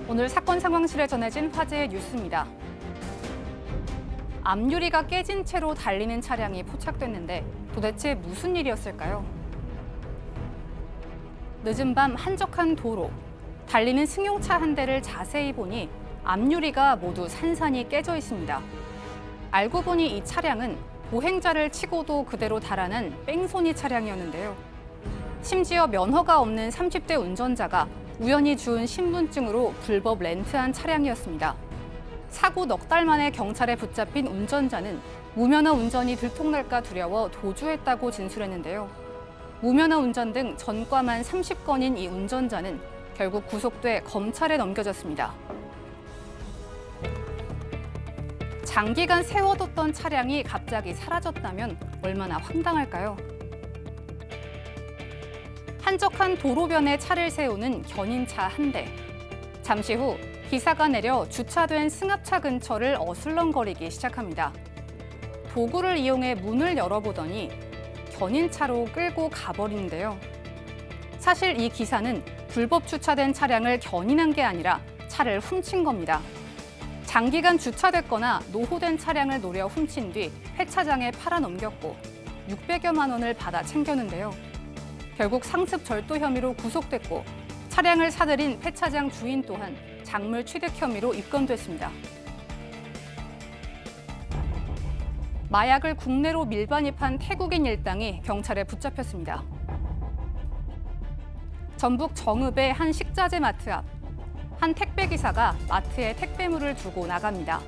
오늘 사건 상황실에 전해진 화제의 뉴스입니다. 앞유리가 깨진 채로 달리는 차량이 포착됐는데 도대체 무슨 일이었을까요? 늦은 밤 한적한 도로, 달리는 승용차 한 대를 자세히 보니 앞유리가 모두 산산이 깨져 있습니다. 알고 보니 이 차량은 보행자를 치고도 그대로 달아난 뺑소니 차량이었는데요. 심지어 면허가 없는 30대 운전자가 우연히 주운 신분증으로 불법 렌트한 차량이었습니다. 사고 넉 달 만에 경찰에 붙잡힌 운전자는 무면허 운전이 들통날까 두려워 도주했다고 진술했는데요. 무면허 운전 등 전과만 30건인 이 운전자는 결국 구속돼 검찰에 넘겨졌습니다. 장기간 세워뒀던 차량이 갑자기 사라졌다면 얼마나 황당할까요? 한적한 도로변에 차를 세우는 견인차 한 대. 잠시 후 기사가 내려 주차된 승합차 근처를 어슬렁거리기 시작합니다. 도구를 이용해 문을 열어보더니 견인차로 끌고 가버리는데요. 사실 이 기사는 불법 주차된 차량을 견인한 게 아니라 차를 훔친 겁니다. 장기간 주차됐거나 노후된 차량을 노려 훔친 뒤 폐차장에 팔아넘겼고 600여만 원을 받아 챙겼는데요. 결국 상습 절도 혐의로 구속됐고 차량을 사들인 폐차장 주인 또한 작물 취득 혐의로 입건됐습니다. 마약을 국내로 밀반입한 태국인 일당이 경찰에 붙잡혔습니다. 전북 정읍의 한 식자재 마트 앞, 한 택배기사가 마트에 택배물을 두고 나갑니다.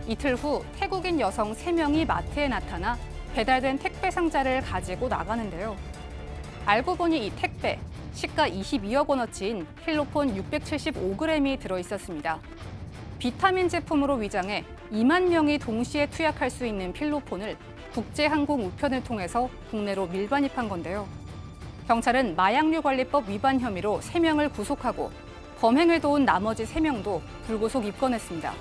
이틀 후 태국인 여성 3명이 마트에 나타나 배달된 택배 상자를 가지고 나가는데요. 알고 보니 이 택배, 시가 22억 원어치인 필로폰 675g이 들어있었습니다. 비타민 제품으로 위장해 2만 명이 동시에 투약할 수 있는 필로폰을 국제항공 우편을 통해서 국내로 밀반입한 건데요. 경찰은 마약류관리법 위반 혐의로 3명을 구속하고 범행을 도운 나머지 3명도 불구속 입건했습니다.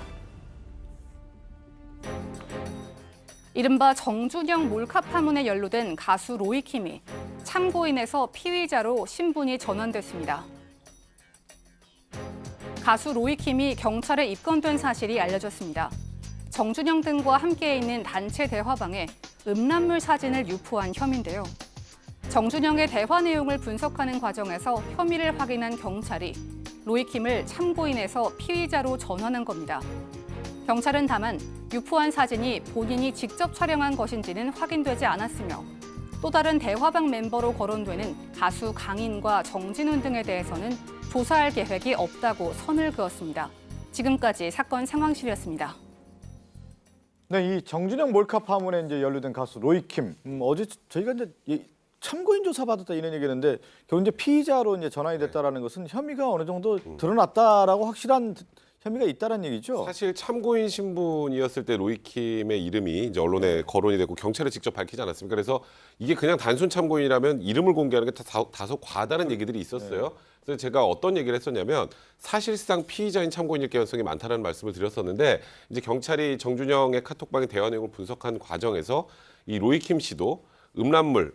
이른바 정준영 몰카 파문에 연루된 가수 로이킴이 참고인에서 피의자로 신분이 전환됐습니다. 가수 로이킴이 경찰에 입건된 사실이 알려졌습니다. 정준영 등과 함께 있는 단체 대화방에 음란물 사진을 유포한 혐의인데요. 정준영의 대화 내용을 분석하는 과정에서 혐의를 확인한 경찰이 로이킴을 참고인에서 피의자로 전환한 겁니다. 경찰은 다만 유포한 사진이 본인이 직접 촬영한 것인지는 확인되지 않았으며 또 다른 대화방 멤버로 거론되는 가수 강인과 정진훈 등에 대해서는 조사할 계획이 없다고 선을 그었습니다. 지금까지 사건 상황실이었습니다. 네, 이 정준영 몰카 파문에 이제 연루된 가수 로이킴. 어제 저희가 이제 참고인 조사 받았다 이런 얘기했는데 결국 이제 피의자로 이제 전환이 됐다라는 것은 혐의가 어느 정도 드러났다라고 확실한 혐의가 있다는 얘기죠. 사실 참고인 신분이었을 때 로이킴의 이름이 이제 언론에 거론이 됐고 경찰에 직접 밝히지 않았습니까? 그래서 이게 그냥 단순 참고인이라면 이름을 공개하는 게 다소 과다는 얘기들이 있었어요. 그래서 제가 어떤 얘기를 했었냐면 사실상 피의자인 참고인일 가능성이 많다는 말씀을 드렸었는데 이제 경찰이 정준영의 카톡방의 대화 내용을 분석한 과정에서 이 로이킴 씨도 음란물을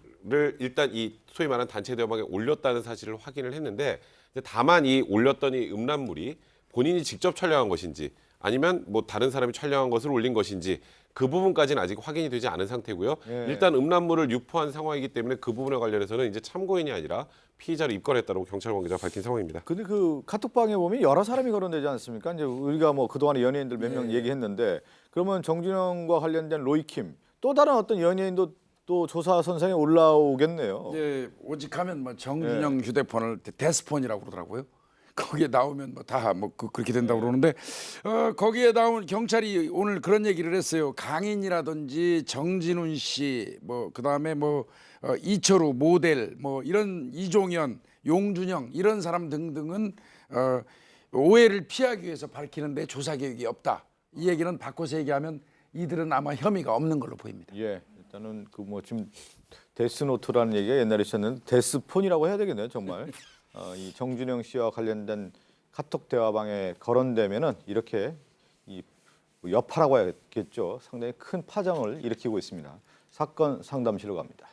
일단 이 소위 말하는 단체 대화방에 올렸다는 사실을 확인을 했는데 다만 이 올렸던 이 음란물이 본인이 직접 촬영한 것인지 아니면 뭐 다른 사람이 촬영한 것을 올린 것인지 그 부분까지는 아직 확인이 되지 않은 상태고요. 일단 음란물을 유포한 상황이기 때문에 그 부분에 관련해서는 이제 참고인이 아니라 피의자로 입건했다고 경찰 관계자가 밝힌 상황입니다. 근데 그 카톡방에 보면 여러 사람이 거론되지 않습니까? 이제 우리가 뭐 그동안에 연예인들 몇 명 얘기했는데 그러면 정준영과 관련된 로이킴 또 다른 어떤 연예인도 또 조사 선상에 올라오겠네요. 예, 오직하면 뭐 정준영 휴대폰을 데스폰이라고 그러더라고요. 거기에 나오면 뭐 다 뭐 그렇게 된다고 그러는데 거기에 나온 경찰이 오늘 그런 얘기를 했어요. 강인이라든지 정진훈 씨, 뭐 그다음에 뭐 이철우 모델, 뭐 이런 이종현, 용준영 이런 사람 등등은 오해를 피하기 위해서 밝히는데 조사 계획이 없다. 이 얘기는 바꿔서 얘기하면 이들은 아마 혐의가 없는 걸로 보입니다. 예, 일단은 그 뭐 지금 데스노트라는 얘기가 옛날에 있었는데 데스폰이라고 해야 되겠네요, 정말. 이 정준영 씨와 관련된 카톡 대화방에 거론되면은 이렇게 이 여파라고 해야겠죠. 상당히 큰 파장을 일으키고 있습니다. 사건 상담실로 갑니다.